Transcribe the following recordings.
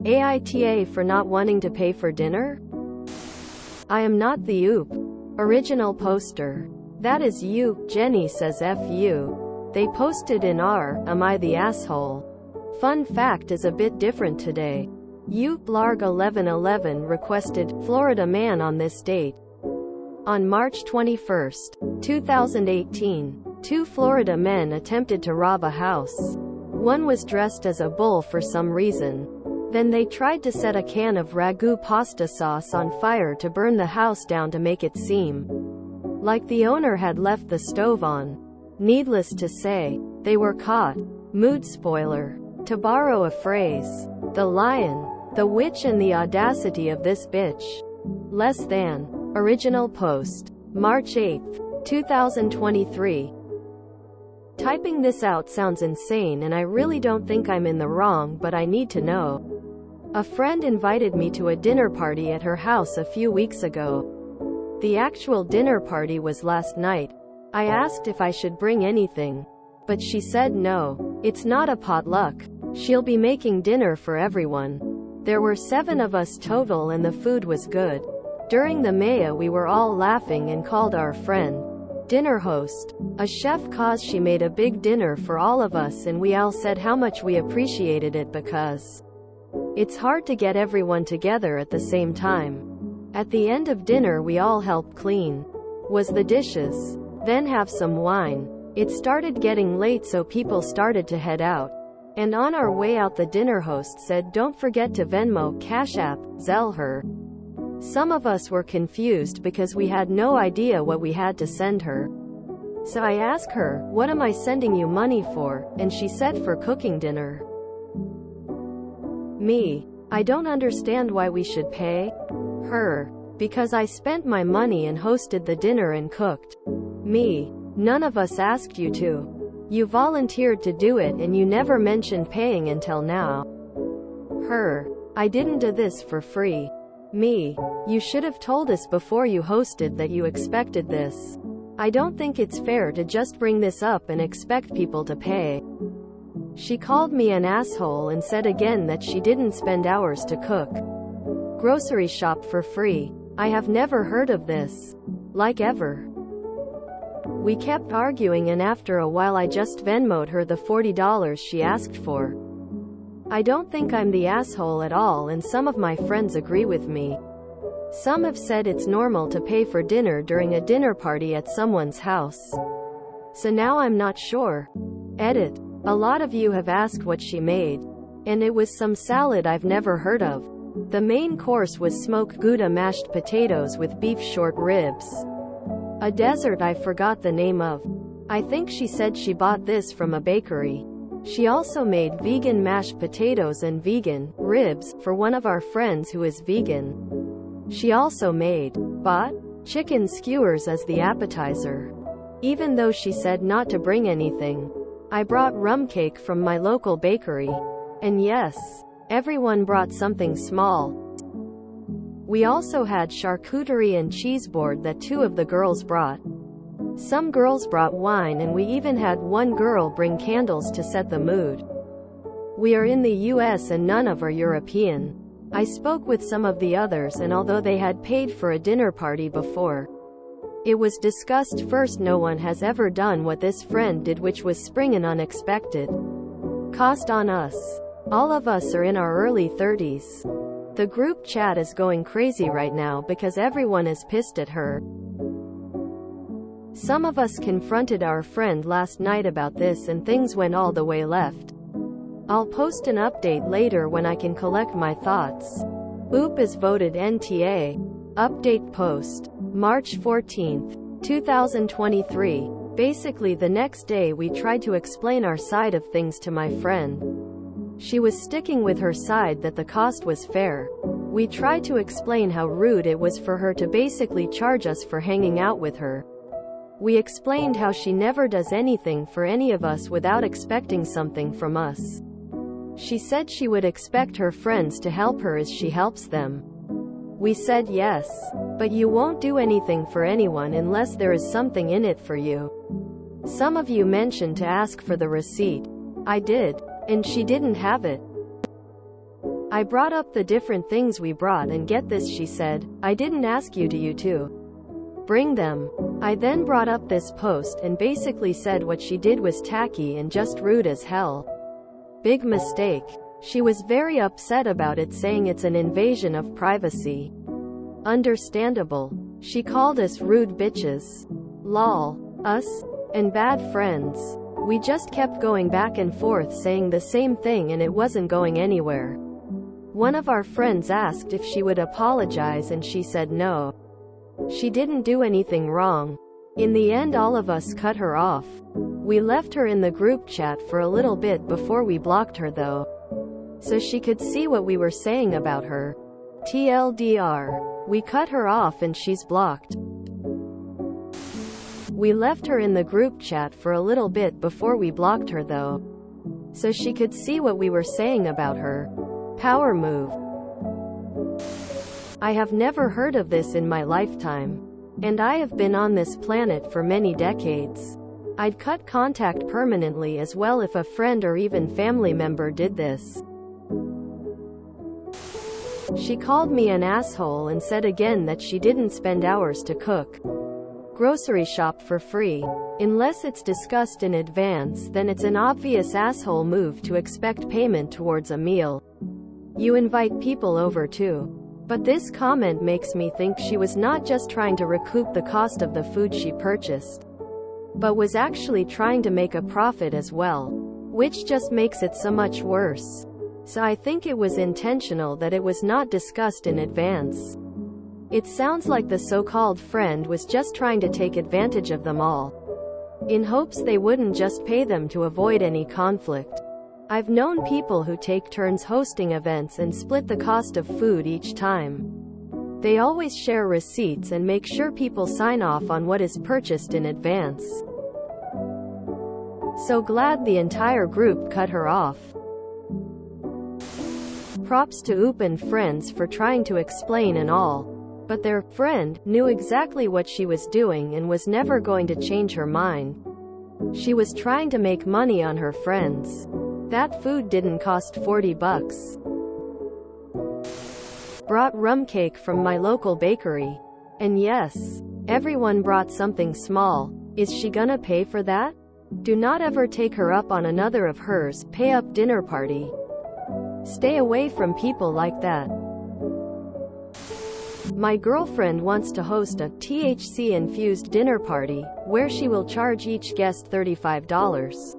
AITA for not wanting to pay for dinner? I am not the original poster. That is you, Jenny says F you. They posted in r, am I the asshole? Fun fact is a bit different today. Blarg 1111 requested, Florida man on this date. On March 21, 2018, 2 Florida men attempted to rob a house. One was dressed as a bull for some reason. Then they tried to set a can of ragu pasta sauce on fire to burn the house down to make it seem like the owner had left the stove on. Needless to say, they were caught. Mood spoiler. To borrow a phrase, the lion, the witch and the audacity of this bitch. Less than. Original post. March 8, 2023. Typing this out sounds insane and I really don't think I'm in the wrong, but I need to know. A friend invited me to a dinner party at her house a few weeks ago. The actual dinner party was last night. I asked if I should bring anything, but she said no. It's not a potluck. She'll be making dinner for everyone. There were 7 of us total and the food was good. During the mea we were all laughing and called our friend, dinner host, a chef cause she made a big dinner for all of us and we all said how much we appreciated it because it's hard to get everyone together at the same time. At the end of dinner we all helped clean was the dishes, then have some wine. It started getting late so people started to head out. And on our way out the dinner host said don't forget to Venmo, Cash App, Zelle her. Some of us were confused because we had no idea what we had to send her. So I asked her, what am I sending you money for? And she said for cooking dinner. Me. I don't understand why we should pay her. Because I spent my money and hosted the dinner and cooked. Me. None of us asked you to. You volunteered to do it and you never mentioned paying until now. Her. I didn't do this for free. Me. You should have told us before you hosted that you expected this. I don't think it's fair to just bring this up and expect people to pay. She called me an asshole and said again that she didn't spend hours to cook. Grocery shop for free. I have never heard of this. Like ever. We kept arguing and after a while I just Venmo'd her the $40 she asked for. I don't think I'm the asshole at all and some of my friends agree with me. Some have said it's normal to pay for dinner during a dinner party at someone's house. So now I'm not sure. Edit. A lot of you have asked what she made. And it was some salad I've never heard of. The main course was smoked Gouda mashed potatoes with beef short ribs. A dessert I forgot the name of. I think she said she bought this from a bakery. She also made vegan mashed potatoes and vegan ribs for one of our friends who is vegan. She also bought chicken skewers as the appetizer. Even though she said not to bring anything, I brought rum cake from my local bakery. And yes, everyone brought something small. We also had charcuterie and cheese board that 2 of the girls brought. Some girls brought wine and we even had one girl bring candles to set the mood. We are in the US and none of are European. I spoke with some of the others and although they had paid for a dinner party before, it was discussed first no one has ever done what this friend did which was spring and unexpected cost on us. All of us are in our early 30s. The group chat is going crazy right now because everyone is pissed at her. Some of us confronted our friend last night about this and things went all the way left. I'll post an update later when I can collect my thoughts. Oop is voted NTA. Update post. March 14, 2023. Basically the next day we tried to explain our side of things to my friend. She was sticking with her side that the cost was fair. We tried to explain how rude it was for her to basically charge us for hanging out with her. We explained how she never does anything for any of us without expecting something from us. She said she would expect her friends to help her as she helps them. We said yes, but you won't do anything for anyone unless there is something in it for you. Some of you mentioned to ask for the receipt. I did, and she didn't have it. I brought up the different things we brought, and get this, she said, I didn't ask you to bring them. I then brought up this post and basically said what she did was tacky and just rude as hell. Big mistake. She was very upset about it, saying it's an invasion of privacy. Understandable. She called us rude bitches. Lol. Us? And bad friends. We just kept going back and forth saying the same thing and it wasn't going anywhere. One of our friends asked if she would apologize and she said no. She didn't do anything wrong. In the end, all of us cut her off. We left her in the group chat for a little bit before we blocked her though, so she could see what we were saying about her. TLDR. We cut her off and she's blocked. We left her in the group chat for a little bit before we blocked her though, so she could see what we were saying about her. Power move. I have never heard of this in my lifetime. And I have been on this planet for many decades. I'd cut contact permanently as well if a friend or even family member did this. She called me an asshole and said again that she didn't spend hours to cook, grocery shop for free. Unless it's discussed in advance, then it's an obvious asshole move to expect payment towards a meal. You invite people over too. But this comment makes me think she was not just trying to recoup the cost of the food she purchased, but was actually trying to make a profit as well, which just makes it so much worse. So I think it was intentional that it was not discussed in advance. It sounds like the so-called friend was just trying to take advantage of them all, in hopes they wouldn't just pay them to avoid any conflict. I've known people who take turns hosting events and split the cost of food each time. They always share receipts and make sure people sign off on what is purchased in advance. So glad the entire group cut her off. Props to Oop and friends for trying to explain and all. But their friend knew exactly what she was doing and was never going to change her mind. She was trying to make money on her friends. That food didn't cost $40. Brought rum cake from my local bakery. And yes, everyone brought something small. Is she gonna pay for that? Do not ever take her up on another of hers pay-up dinner party. Stay away from people like that. My girlfriend wants to host a THC-infused dinner party, where she will charge each guest $35.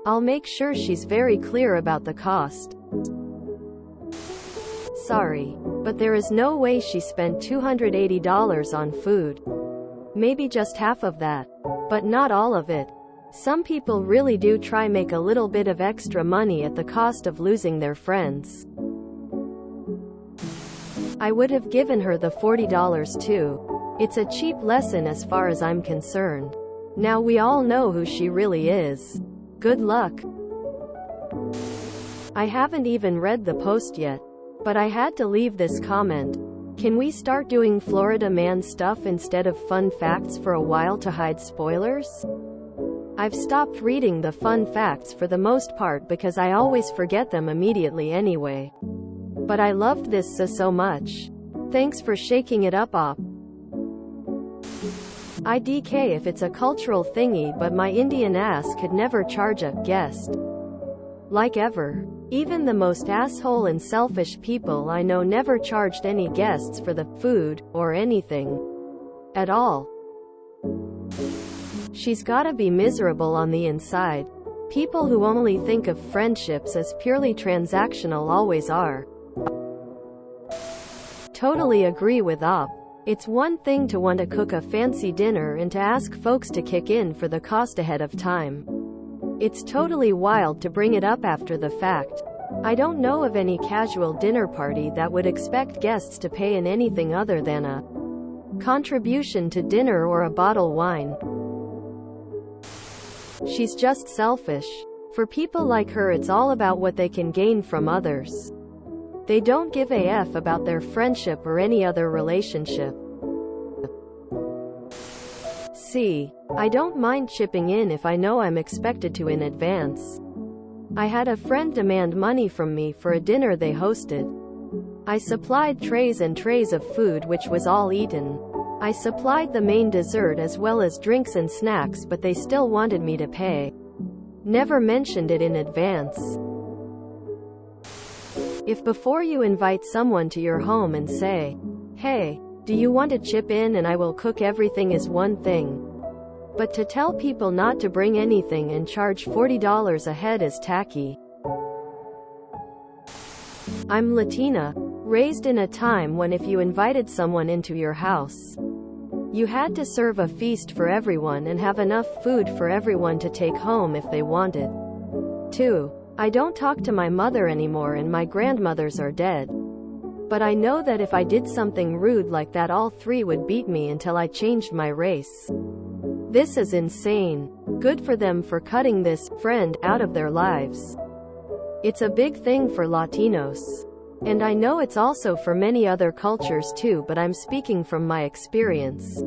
I'll make sure she's very clear about the cost. Sorry, but there is no way she spent $280 on food. Maybe just half of that. But not all of it. Some people really do try make a little bit of extra money at the cost of losing their friends. I would have given her the $40 too. It's a cheap lesson as far as I'm concerned. Now we all know who she really is. Good luck. I haven't even read the post yet, but I had to leave this comment. Can we start doing Florida man stuff instead of fun facts for a while to hide spoilers? I've stopped reading the fun facts for the most part because I always forget them immediately anyway. But I loved this so much. Thanks for shaking it up, Op. IDK if it's a cultural thingy, but my Indian ass could never charge a guest. Like ever. Even the most asshole and selfish people I know never charged any guests for the food, or anything at all. She's gotta be miserable on the inside. People who only think of friendships as purely transactional always are. Totally agree with Op. It's one thing to want to cook a fancy dinner and to ask folks to kick in for the cost ahead of time. It's totally wild to bring it up after the fact. I don't know of any casual dinner party that would expect guests to pay in anything other than a contribution to dinner or a bottle wine. She's just selfish. For people like her, it's all about what they can gain from others. They don't give a F about their friendship or any other relationship. See, I don't mind chipping in if I know I'm expected to in advance. I had a friend demand money from me for a dinner they hosted. I supplied trays and trays of food which was all eaten. I supplied the main dessert as well as drinks and snacks, but they still wanted me to pay. Never mentioned it in advance. If before you invite someone to your home and say, "Hey, do you want to chip in and I will cook everything," is one thing. But to tell people not to bring anything and charge $40 a head is tacky. I'm Latina, raised in a time when if you invited someone into your house, you had to serve a feast for everyone and have enough food for everyone to take home if they wanted. 2. I don't talk to my mother anymore and my grandmothers are dead. But I know that if I did something rude like that, all three would beat me until I changed my race. This is insane. Good for them for cutting this friend out of their lives. It's a big thing for Latinos. And I know it's also for many other cultures too, but I'm speaking from my experience.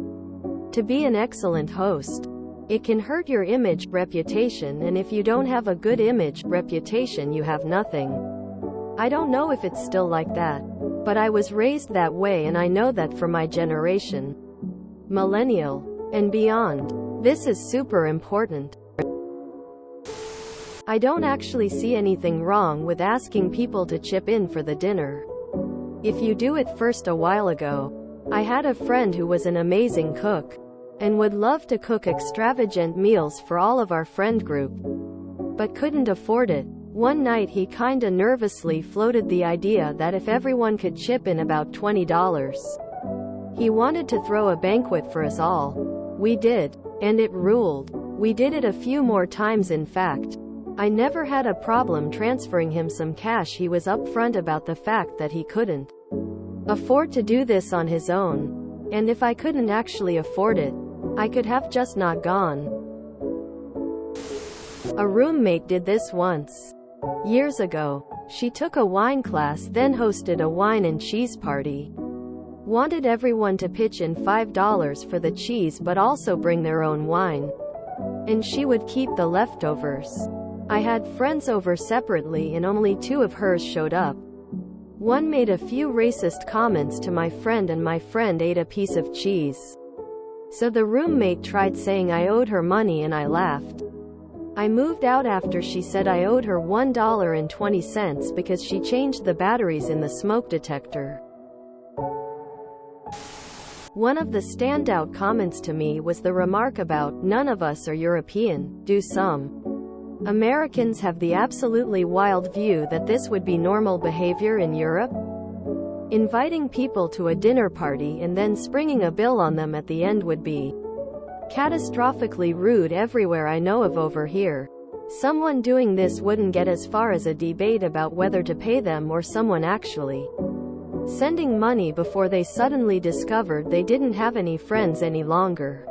To be an excellent host, it can hurt your image, reputation, and if you don't have a good image, reputation, you have nothing. I don't know if it's still like that, but I was raised that way and I know that for my generation, millennial, and beyond, this is super important. I don't actually see anything wrong with asking people to chip in for the dinner. If you do it first. A while ago, I had a friend who was an amazing cook, and would love to cook extravagant meals for all of our friend group, but couldn't afford it. One night he kinda nervously floated the idea that if everyone could chip in about $20, he wanted to throw a banquet for us all. We did, and it ruled. We did it a few more times in fact. I never had a problem transferring him some cash. He was upfront about the fact that he couldn't afford to do this on his own. And if I couldn't actually afford it, I could have just not gone. A roommate did this once. Years ago, she took a wine class, then hosted a wine and cheese party. Wanted everyone to pitch in $5 for the cheese but also bring their own wine. And she would keep the leftovers. I had friends over separately and only 2 of hers showed up. One made a few racist comments to my friend and my friend ate a piece of cheese. So the roommate tried saying I owed her money and I laughed. I moved out after she said I owed her $1.20 because she changed the batteries in the smoke detector. One of the standout comments to me was the remark about, "None of us are European, do some Americans have the absolutely wild view that this would be normal behavior in Europe? Inviting people to a dinner party and then springing a bill on them at the end would be catastrophically rude everywhere I know of over here. Someone doing this wouldn't get as far as a debate about whether to pay them or someone actually sending money before they suddenly discovered they didn't have any friends any longer.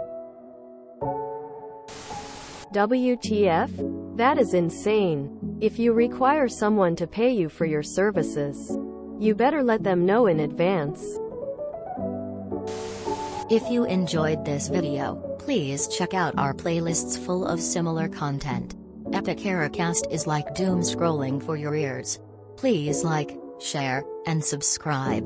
WTF? That is insane. If you require someone to pay you for your services, you better let them know in advance." If you enjoyed this video, please check out our playlists full of similar content. Epic Ericast is like doom scrolling for your ears. Please like, share, and subscribe.